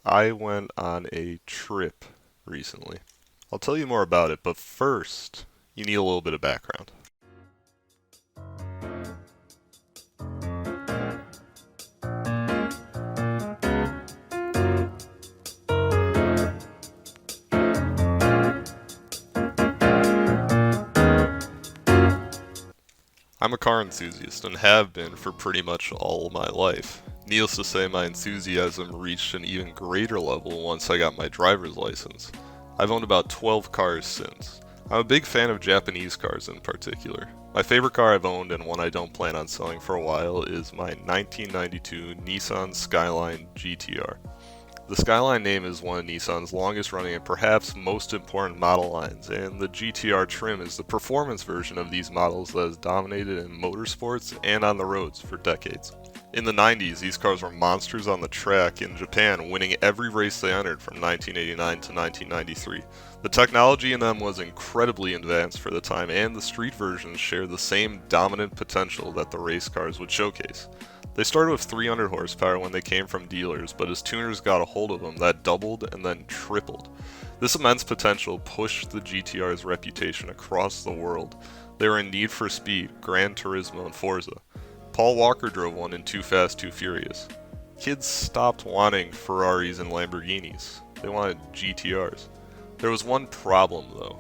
I went on a trip recently. I'll tell you more about it, but first, you need a little bit of background. I'm a car enthusiast and have been for pretty much all my life. Needless to say, my enthusiasm reached an even greater level once I got my driver's license. I've owned about 12 cars since. I'm a big fan of Japanese cars in particular. My favorite car I've owned and one I don't plan on selling for a while is my 1992 Nissan Skyline GTR. The Skyline name is one of Nissan's longest running and perhaps most important model lines, and the GTR trim is the performance version of these models that has dominated in motorsports and on the roads for decades. In the 90s, these cars were monsters on the track in Japan, winning every race they entered from 1989 to 1993. The technology in them was incredibly advanced for the time, and the street versions share the same dominant potential that the race cars would showcase. They started with 300 horsepower when they came from dealers, but as tuners got a hold of them, that doubled and then tripled. This immense potential pushed the GTR's reputation across the world. They were in Need for Speed, Gran Turismo, and Forza. Paul Walker drove one in Too Fast, Too Furious. Kids stopped wanting Ferraris and Lamborghinis. They wanted GTRs. There was one problem though.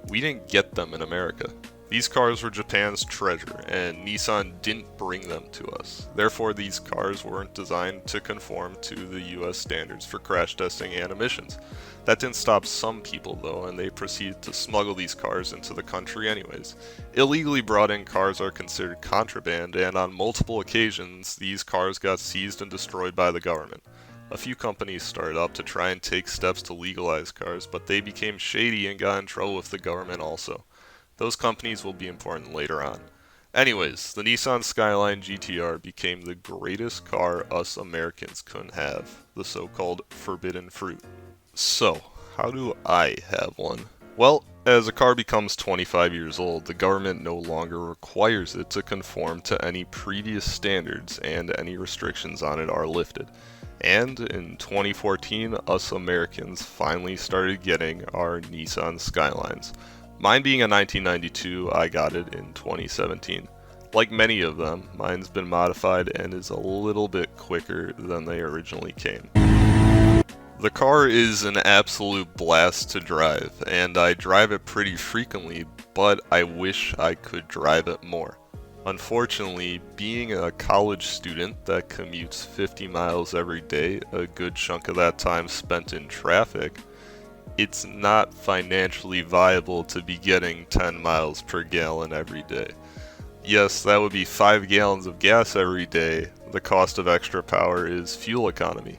We didn't get them in America. These cars were Japan's treasure, and Nissan didn't bring them to us. Therefore, these cars weren't designed to conform to the US standards for crash testing and emissions. That didn't stop some people though, and they proceeded to smuggle these cars into the country anyways. Illegally brought in cars are considered contraband, and on multiple occasions, these cars got seized and destroyed by the government. A few companies started up to try and take steps to legalize cars, but they became shady and got in trouble with the government also. Those companies will be important later on. Anyways, the Nissan Skyline GTR became the greatest car us Americans couldn't have, the so-called forbidden fruit. So, how do I have one? Well, as a car becomes 25 years old, the government no longer requires it to conform to any previous standards and any restrictions on it are lifted. And in 2014, us Americans finally started getting our Nissan Skylines. Mine being a 1992, I got it in 2017. Like many of them, mine's been modified and is a little bit quicker than they originally came. The car is an absolute blast to drive, and I drive it pretty frequently, but I wish I could drive it more. Unfortunately, being a college student that commutes 50 miles every day, a good chunk of that time spent in traffic, it's not financially viable to be getting 10 miles per gallon every day. Yes, that would be 5 gallons of gas every day. The cost of extra power is fuel economy.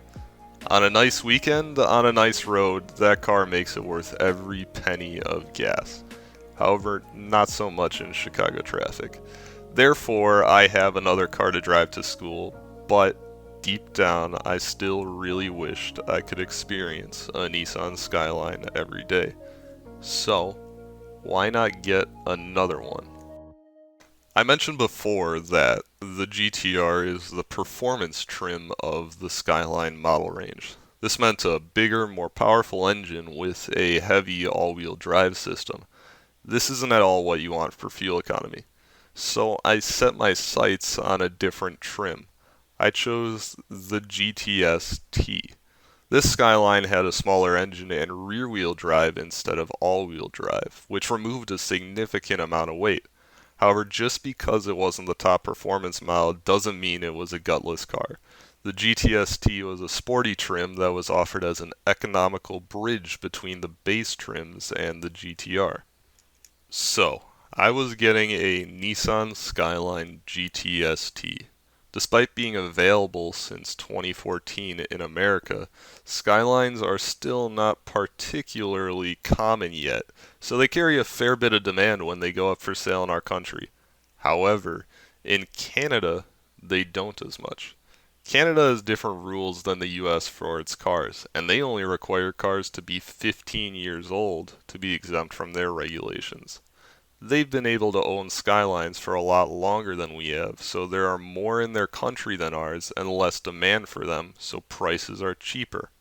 On a nice weekend, on a nice road, that car makes it worth every penny of gas. However, not so much in Chicago traffic. Therefore, I have another car to drive to school, but deep down, I still really wished I could experience a Nissan Skyline every day. So, why not get another one? I mentioned before that the GTR is the performance trim of the Skyline model range. This meant a bigger, more powerful engine with a heavy all-wheel drive system. This isn't at all what you want for fuel economy. So I set my sights on a different trim. I chose the GTS T. This Skyline had a smaller engine and rear-wheel drive instead of all-wheel drive, which removed a significant amount of weight. However, just because it wasn't the top performance model doesn't mean it was a gutless car. The GTS T was a sporty trim that was offered as an economical bridge between the base trims and the GTR. So, I was getting a Nissan Skyline GTS T. Despite being available since 2014 in America, Skylines are still not particularly common yet, so they carry a fair bit of demand when they go up for sale in our country. However, in Canada, they don't as much. Canada has different rules than the US for its cars, and they only require cars to be 15 years old to be exempt from their regulations. They've been able to own Skylines for a lot longer than we have, so there are more in their country than ours and less demand for them, so prices are cheaper.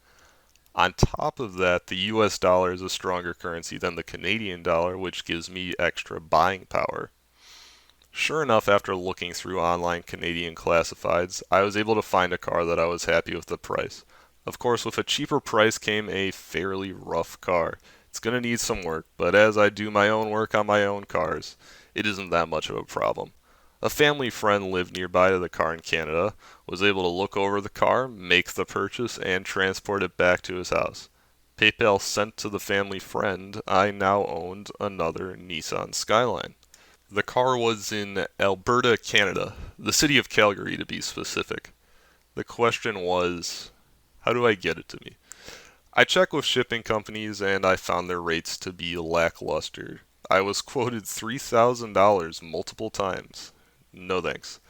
On top of that, the US dollar is a stronger currency than the Canadian dollar, which gives me extra buying power. Sure enough, after looking through online Canadian classifieds, I was able to find a car that I was happy with the price. Of course, with a cheaper price came a fairly rough car. It's going to need some work, but as I do my own work on my own cars, it isn't that much of a problem. A family friend lived nearby to the car in Canada, was able to look over the car, make the purchase, and transport it back to his house. PayPal sent to the family friend, I now owned another Nissan Skyline. The car was in Alberta, Canada, the city of Calgary to be specific. The question was, how do I get it to me? I checked with shipping companies and I found their rates to be lackluster. I was quoted $3,000 multiple times. No thanks.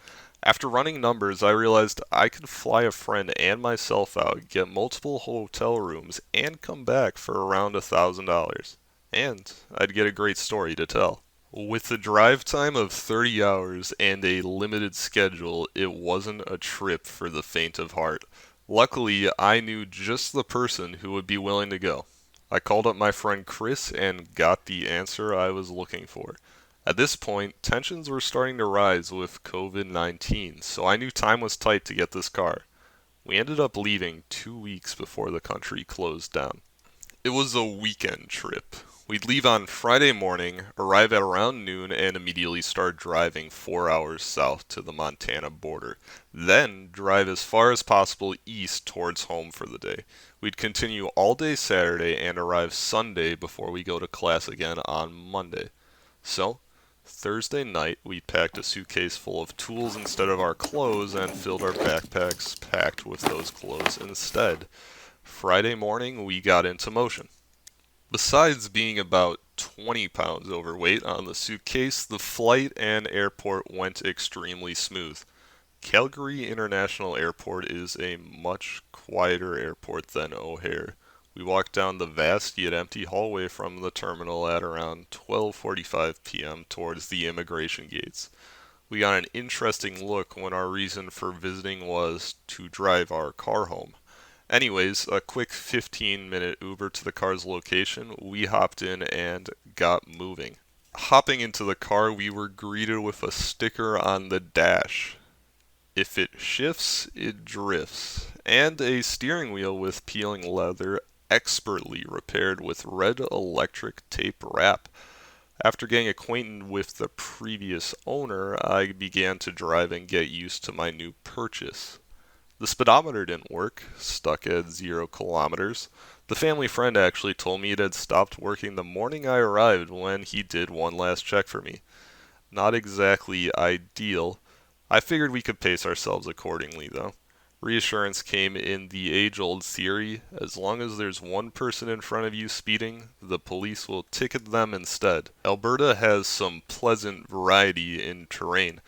After running numbers, I realized I could fly a friend and myself out, get multiple hotel rooms, and come back for around $1,000. And I'd get a great story to tell. With a drive time of 30 hours and a limited schedule, it wasn't a trip for the faint of heart. Luckily, I knew just the person who would be willing to go. I called up my friend Chris and got the answer I was looking for. At this point, tensions were starting to rise with COVID-19, so I knew time was tight to get this car. We ended up leaving 2 weeks before the country closed down. It was a weekend trip. We'd leave on Friday morning, arrive at around noon, and immediately start driving 4 hours south to the Montana border. Then drive as far as possible east towards home for the day. We'd continue all day Saturday and arrive Sunday before we go to class again on Monday. So, Thursday night, we packed a suitcase full of tools instead of our clothes and filled our backpacks packed with those clothes instead. Friday morning, we got into motion. Besides being about 20 pounds overweight on the suitcase, the flight and airport went extremely smooth. Calgary International Airport is a much quieter airport than O'Hare. We walked down the vast yet empty hallway from the terminal at around 12:45 p.m. towards the immigration gates. We got an interesting look when our reason for visiting was to drive our car home. Anyways, a quick 15-minute Uber to the car's location, we hopped in and got moving. Hopping into the car, we were greeted with a sticker on the dash. If it shifts, it drifts. And a steering wheel with peeling leather expertly repaired with red electric tape wrap. After getting acquainted with the previous owner, I began to drive and get used to my new purchase. The speedometer didn't work, stuck at 0 kilometers. The family friend actually told me it had stopped working the morning I arrived when he did one last check for me. Not exactly ideal. I figured we could pace ourselves accordingly, though. Reassurance came in the age-old theory, as long as there's one person in front of you speeding, the police will ticket them instead. Alberta has some pleasant variety in terrain.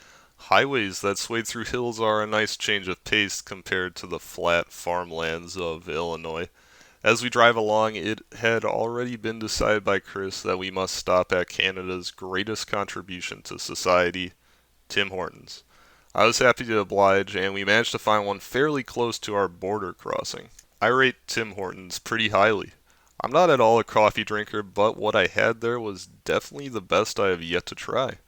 Highways that sway through hills are a nice change of pace compared to the flat farmlands of Illinois. As we drive along, it had already been decided by Chris that we must stop at Canada's greatest contribution to society, Tim Hortons. I was happy to oblige, and we managed to find one fairly close to our border crossing. I rate Tim Hortons pretty highly. I'm not at all a coffee drinker, but what I had there was definitely the best I have yet to try.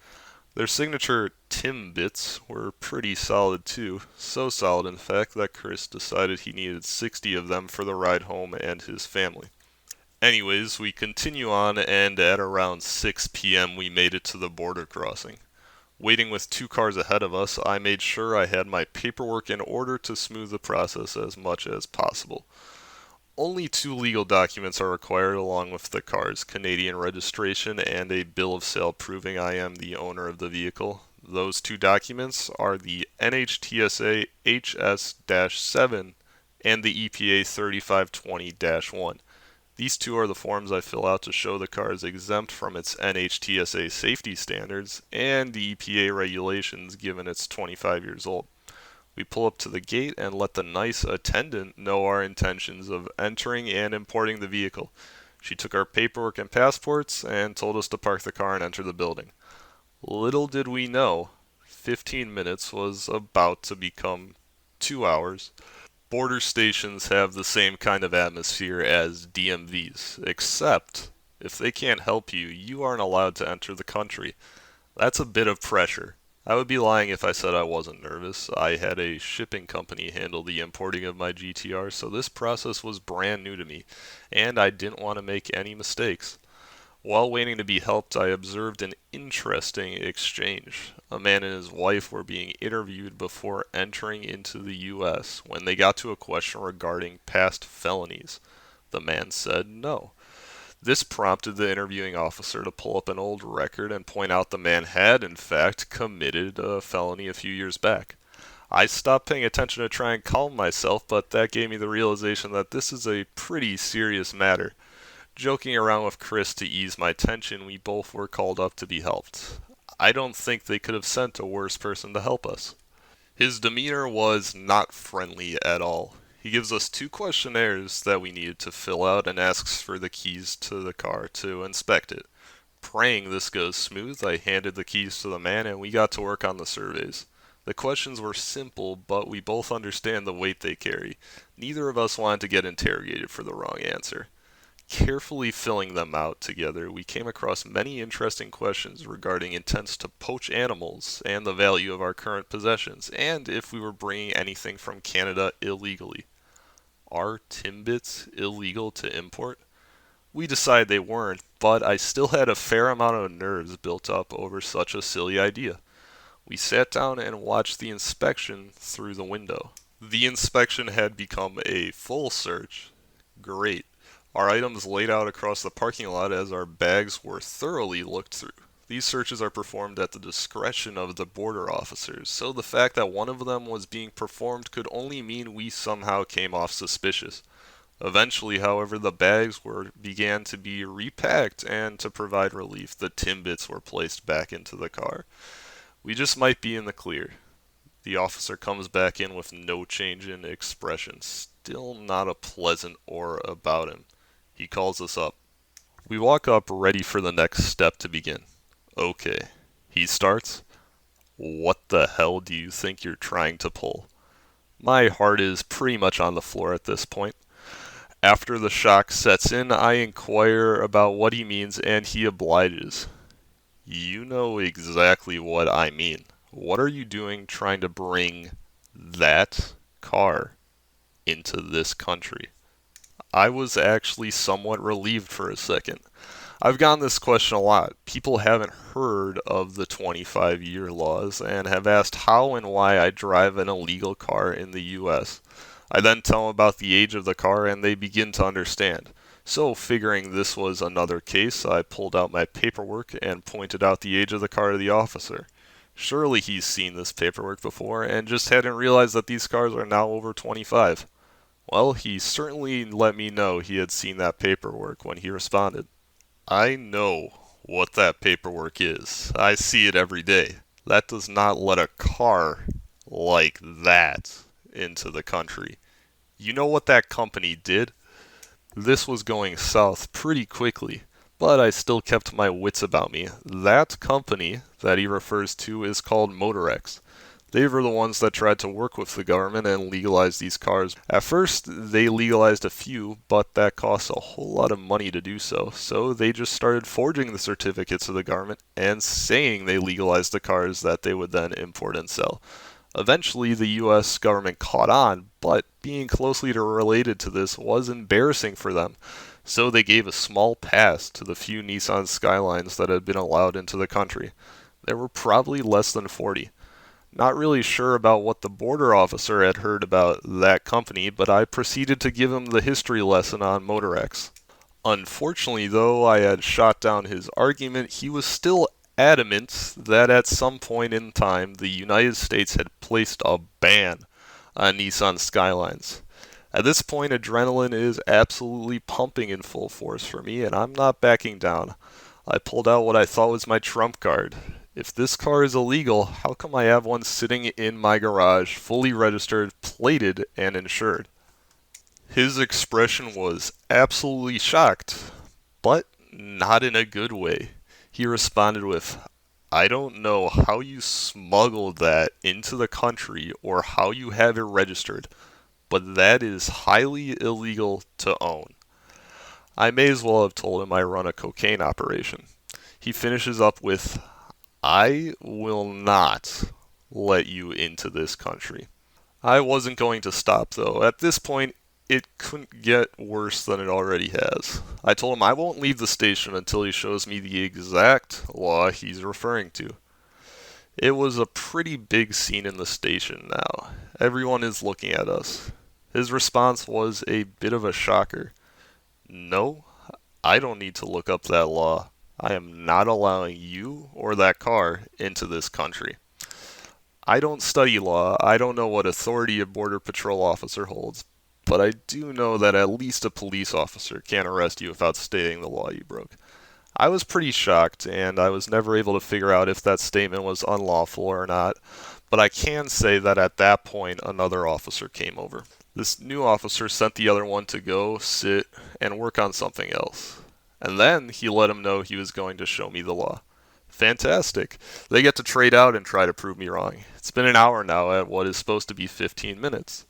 Their signature Timbits were pretty solid too, so solid in fact that Chris decided he needed 60 of them for the ride home and his family. Anyways, we continue on and at around 6 p.m. we made it to the border crossing. Waiting with 2 cars ahead of us, I made sure I had my paperwork in order to smooth the process as much as possible. Only 2 legal documents are required along with the car's Canadian registration and a bill of sale proving I am the owner of the vehicle. Those 2 documents are the NHTSA HS-7 and the EPA 3520-1. These 2 are the forms I fill out to show the car is exempt from its NHTSA safety standards and the EPA regulations given it's 25 years old. We pull up to the gate and let the nice attendant know our intentions of entering and importing the vehicle. She took our paperwork and passports and told us to park the car and enter the building. Little did we know, 15 minutes was about to become 2 hours. Border stations have the same kind of atmosphere as DMVs, except if they can't help you, you aren't allowed to enter the country. That's a bit of pressure. I would be lying if I said I wasn't nervous. I had a shipping company handle the importing of my GTR, so this process was brand new to me, and I didn't want to make any mistakes. While waiting to be helped, I observed an interesting exchange. A man and his wife were being interviewed before entering into the US when they got to a question regarding past felonies. The man said no. This prompted the interviewing officer to pull up an old record and point out the man had, in fact, committed a felony a few years back. I stopped paying attention to try and calm myself, but that gave me the realization that this is a pretty serious matter. Joking around with Chris to ease my tension, we both were called up to be helped. I don't think they could have sent a worse person to help us. His demeanor was not friendly at all. He gives us two questionnaires that we needed to fill out and asks for the keys to the car to inspect it. Praying this goes smooth, I handed the keys to the man and we got to work on the surveys. The questions were simple, but we both understand the weight they carry. Neither of us wanted to get interrogated for the wrong answer. Carefully filling them out together, we came across many interesting questions regarding intents to poach animals and the value of our current possessions, and if we were bringing anything from Canada illegally. Are Timbits illegal to import? We decided they weren't, but I still had a fair amount of nerves built up over such a silly idea. We sat down and watched the inspection through the window. The inspection had become a full search. Great. Our items laid out across the parking lot as our bags were thoroughly looked through. These searches are performed at the discretion of the border officers, so the fact that one of them was being performed could only mean we somehow came off suspicious. Eventually, however, the bags began to be repacked, and to provide relief, the Timbits were placed back into the car. We just might be in the clear. The officer comes back in with no change in expression, still not a pleasant aura about him. He calls us up. We walk up ready for the next step to begin. Okay. He starts. What the hell do you think you're trying to pull? My heart is pretty much on the floor at this point. After the shock sets in, I inquire about what he means and he obliges. You know exactly what I mean. What are you doing trying to bring that car into this country? I was actually somewhat relieved for a second. I've gotten this question a lot. People haven't heard of the 25-year laws and have asked how and why I drive an illegal car in the US. I then tell them about the age of the car and they begin to understand. So, figuring this was another case, I pulled out my paperwork and pointed out the age of the car to the officer. Surely he's seen this paperwork before and just hadn't realized that these cars are now over 25. Well, he certainly let me know he had seen that paperwork when he responded. I know what that paperwork is. I see it every day. That does not let a car like that into the country. You know what that company did? This was going south pretty quickly, but I still kept my wits about me. That company that he refers to is called Motorex. They were the ones that tried to work with the government and legalize these cars. At first, they legalized a few, but that costs a whole lot of money to do so. So they just started forging the certificates of the government and saying they legalized the cars that they would then import and sell. Eventually, the US government caught on, but being closely related to this was embarrassing for them. So they gave a small pass to the few Nissan Skylines that had been allowed into the country. There were probably less than 40. Not really sure about what the border officer had heard about that company, but I proceeded to give him the history lesson on Motorex. Unfortunately, though I had shot down his argument, he was still adamant that at some point in time the United States had placed a ban on Nissan Skylines. At this point, adrenaline is absolutely pumping in full force for me, and I'm not backing down. I pulled out what I thought was my trump card. If this car is illegal, how come I have one sitting in my garage, fully registered, plated, and insured? His expression was absolutely shocked, but not in a good way. He responded with, I don't know how you smuggled that into the country or how you have it registered, but that is highly illegal to own. I may as well have told him I run a cocaine operation. He finishes up with, I will not let you into this country. I wasn't going to stop though. At this point, it couldn't get worse than it already has. I told him I won't leave the station until he shows me the exact law he's referring to. It was a pretty big scene in the station now. Everyone is looking at us. His response was a bit of a shocker. No, I don't need to look up that law. I am not allowing you or that car into this country. I don't study law. I don't know what authority a border patrol officer holds, but I do know that at least a police officer can't arrest you without stating the law you broke. I was pretty shocked, and I was never able to figure out if that statement was unlawful or not, but I can say that at that point another officer came over. This new officer sent the other one to go, sit, and work on something else. And then he let him know he was going to show me the law. Fantastic. They get to trade out and try to prove me wrong. It's been an hour now at what is supposed to be 15 minutes.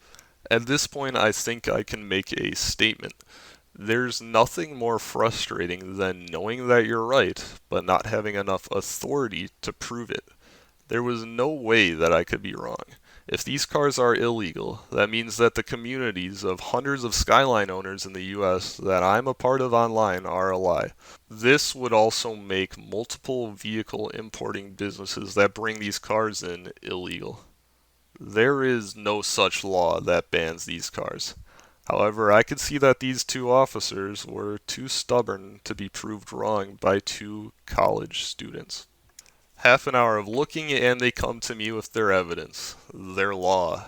At this point, I think I can make a statement. There's nothing more frustrating than knowing that you're right, but not having enough authority to prove it. There was no way that I could be wrong. If these cars are illegal, that means that the communities of hundreds of Skyline owners in the US that I'm a part of online are a lie. This would also make multiple vehicle importing businesses that bring these cars in illegal. There is no such law that bans these cars. However, I could see that these two officers were too stubborn to be proved wrong by two college students. Half an hour of looking, and they come to me with their evidence, their law.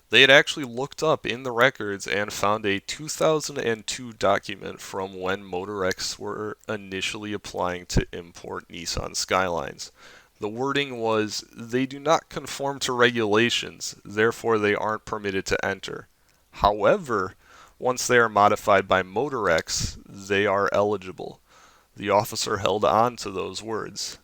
They had actually looked up in the records and found a 2002 document from when Motorex were initially applying to import Nissan Skylines. The wording was, they do not conform to regulations, therefore they aren't permitted to enter. However, once they are modified by Motorex, they are eligible. The officer held on to those words.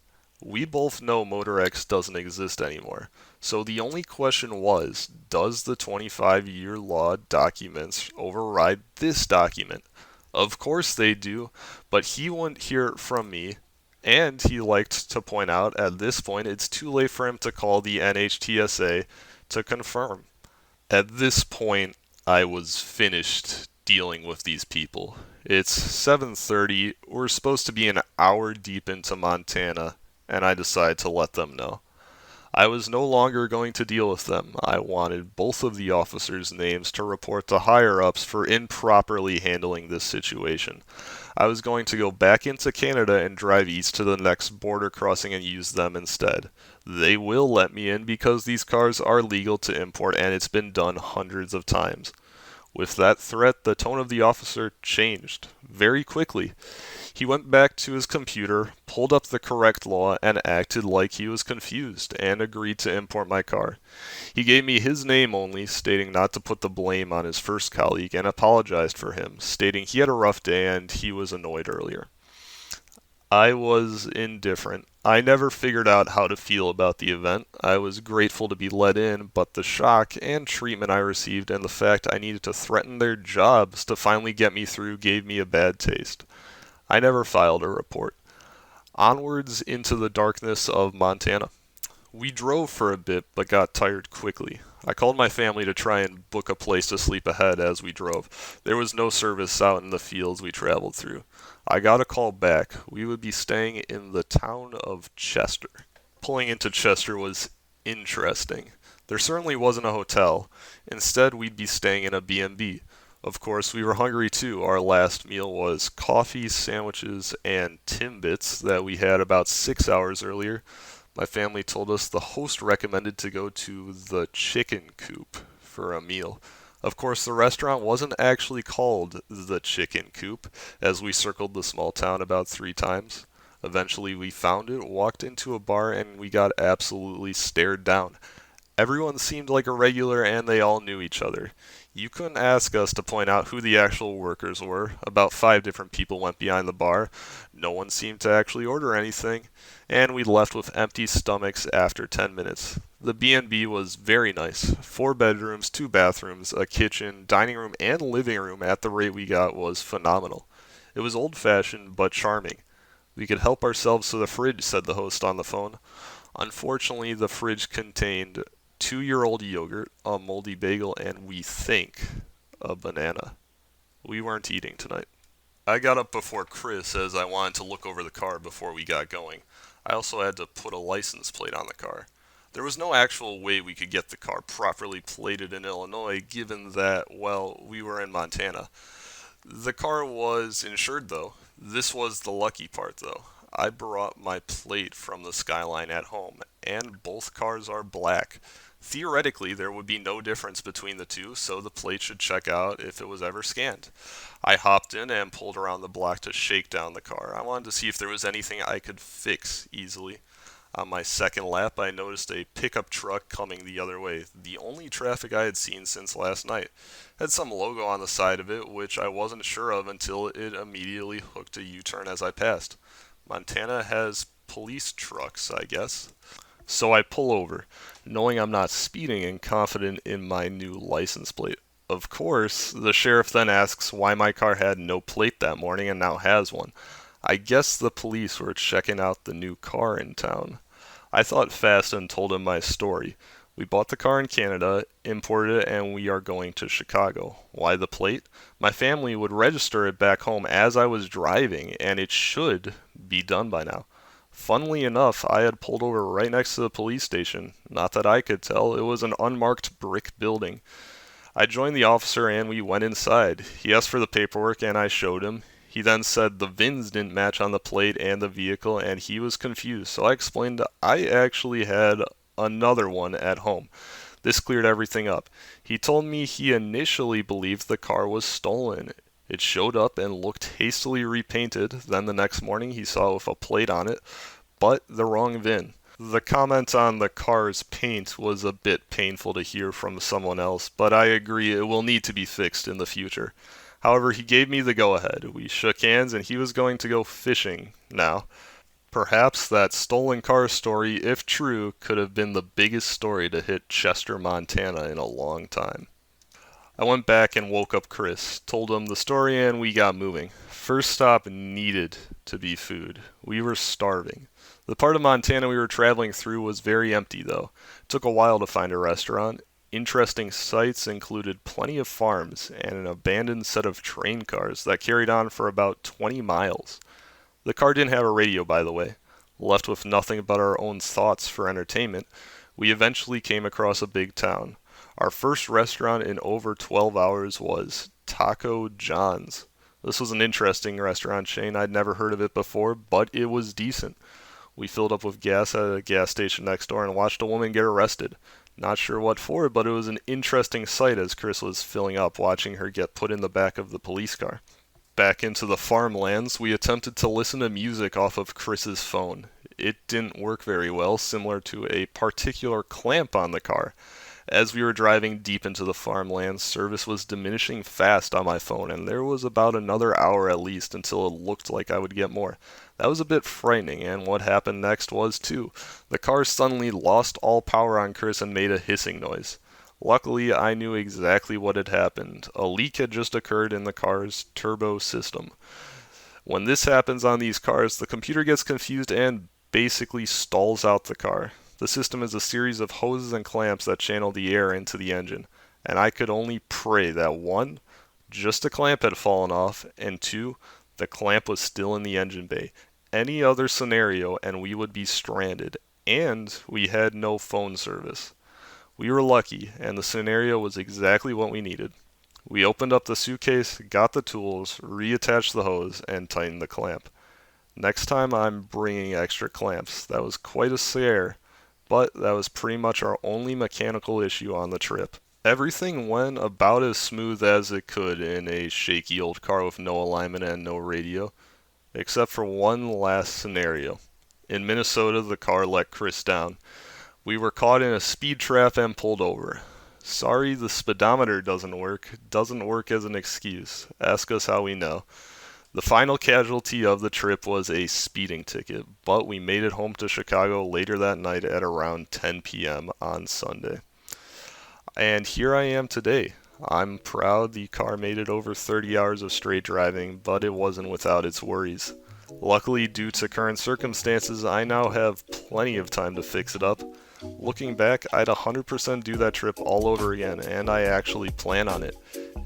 We both know Motorex doesn't exist anymore, so the only question was, does the 25-year law documents override this document? Of course they do, but he wouldn't hear it from me, and he liked to point out at this point it's too late for him to call the NHTSA to confirm. At this point, I was finished dealing with these people. It's 7:30, we're supposed to be an hour deep into Montana, and I decided to let them know. I was no longer going to deal with them. I wanted both of the officers' names to report to higher-ups for improperly handling this situation. I was going to go back into Canada and drive east to the next border crossing and use them instead. They will let me in because these cars are legal to import and it's been done hundreds of times. With that threat, the tone of the officer changed very quickly. He went back to his computer, pulled up the correct law, and acted like he was confused, and agreed to import my car. He gave me his name only, stating not to put the blame on his first colleague, and apologized for him, stating he had a rough day and he was annoyed earlier. I was indifferent. I never figured out how to feel about the event. I was grateful to be let in, but the shock and treatment I received and the fact I needed to threaten their jobs to finally get me through gave me a bad taste. I never filed a report. Onwards into the darkness of Montana. We drove for a bit, but got tired quickly. I called my family to try and book a place to sleep ahead as we drove. There was no service out in the fields we traveled through. I got a call back. We would be staying in the town of Chester. Pulling into Chester was interesting. There certainly wasn't a hotel. Instead, we'd be staying in a B&B. Of course, we were hungry too. Our last meal was coffee, sandwiches, and Timbits that we had about 6 hours earlier. My family told us the host recommended to go to the Chicken Coop for a meal. Of course, the restaurant wasn't actually called the Chicken Coop, as we circled the small town about 3 times. Eventually, we found it, walked into a bar, and we got absolutely stared down. Everyone seemed like a regular, and they all knew each other. You couldn't ask us to point out who the actual workers were. About 5 different people went behind the bar. No one seemed to actually order anything, and we left with empty stomachs after 10 minutes. The B&B was very nice. 4 bedrooms, 2 bathrooms, a kitchen, dining room, and living room at the rate we got was phenomenal. It was old-fashioned but charming. We could help ourselves to the fridge, said the host on the phone. Unfortunately, the fridge contained 2-year-old yogurt, a moldy bagel, and we think a banana. We weren't eating tonight. I got up before Chris as I wanted to look over the car before we got going. I also had to put a license plate on the car. There was no actual way we could get the car properly plated in Illinois given that, well, we were in Montana. The car was insured though. This was the lucky part though. I brought my plate from the Skyline at home, and both cars are black. Theoretically, there would be no difference between the two, so the plate should check out if it was ever scanned. I hopped in and pulled around the block to shake down the car. I wanted to see if there was anything I could fix easily. On my second lap, I noticed a pickup truck coming the other way, the only traffic I had seen since last night. It had some logo on the side of it, which I wasn't sure of until it immediately hooked a U-turn as I passed. Montana has police trucks, I guess. So I pull over, knowing I'm not speeding and confident in my new license plate. Of course, the sheriff then asks why my car had no plate that morning and now has one. I guess the police were checking out the new car in town. I thought fast and told him my story. We bought the car in Canada, imported it, and we are going to Chicago. Why the plate? My family would register it back home as I was driving, and it should be done by now. Funnily enough, I had pulled over right next to the police station. Not that I could tell, it was an unmarked brick building. I joined the officer and we went inside. He asked for the paperwork and I showed him. He then said the VINs didn't match on the plate and the vehicle and he was confused. So I explained I actually had another one at home. This cleared everything up. He told me he initially believed the car was stolen. It showed up and looked hastily repainted. Then the next morning he saw with a plate on it, but the wrong VIN. The comment on the car's paint was a bit painful to hear from someone else, but I agree it will need to be fixed in the future. However, he gave me the go-ahead. We shook hands and he was going to go fishing now. Perhaps that stolen car story, if true, could have been the biggest story to hit Chester, Montana in a long time. I went back and woke up Chris, told him the story, and we got moving. First stop needed to be food. We were starving. The part of Montana we were traveling through was very empty, though. It took a while to find a restaurant. Interesting sights included plenty of farms and an abandoned set of train cars that carried on for about 20 miles. The car didn't have a radio, by the way. Left with nothing but our own thoughts for entertainment, we eventually came across a big town. Our first restaurant in over 12 hours was Taco John's. This was an interesting restaurant chain. I'd never heard of it before, but it was decent. We filled up with gas at a gas station next door and watched a woman get arrested. Not sure what for, but it was an interesting sight as Chris was filling up, watching her get put in the back of the police car. Back into the farmlands, we attempted to listen to music off of Chris's phone. It didn't work very well, similar to a particular clamp on the car. As we were driving deep into the farmlands, service was diminishing fast on my phone, and there was about another hour at least until it looked like I would get more. That was a bit frightening, and what happened next was too. The car suddenly lost all power on Chris and made a hissing noise. Luckily, I knew exactly what had happened. A leak had just occurred in the car's turbo system. When this happens on these cars, the computer gets confused and basically stalls out the car. The system is a series of hoses and clamps that channel the air into the engine, and I could only pray that 1, just a clamp had fallen off, and 2, the clamp was still in the engine bay. Any other scenario and we would be stranded, and we had no phone service. We were lucky, and the scenario was exactly what we needed. We opened up the suitcase, got the tools, reattached the hose, and tightened the clamp. Next time I'm bringing extra clamps. That was quite a scare, but that was pretty much our only mechanical issue on the trip. Everything went about as smooth as it could in a shaky old car with no alignment and no radio, except for one last scenario. In Minnesota, the car let Chris down. We were caught in a speed trap and pulled over. Sorry, the speedometer doesn't work. Doesn't work as an excuse. Ask us how we know. The final casualty of the trip was a speeding ticket, but we made it home to Chicago later that night at around 10 p.m. on Sunday. And here I am today. I'm proud the car made it over 30 hours of straight driving, but it wasn't without its worries. Luckily, due to current circumstances, I now have plenty of time to fix it up. Looking back, I'd 100% do that trip all over again, and I actually plan on it.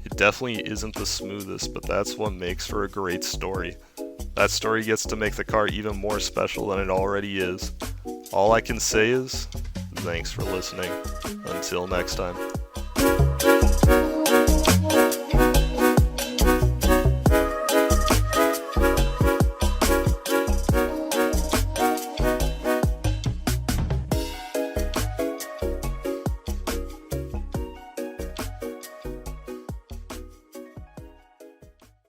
It definitely isn't the smoothest, but that's what makes for a great story. That story gets to make the car even more special than it already is. All I can say is, thanks for listening. Until next time.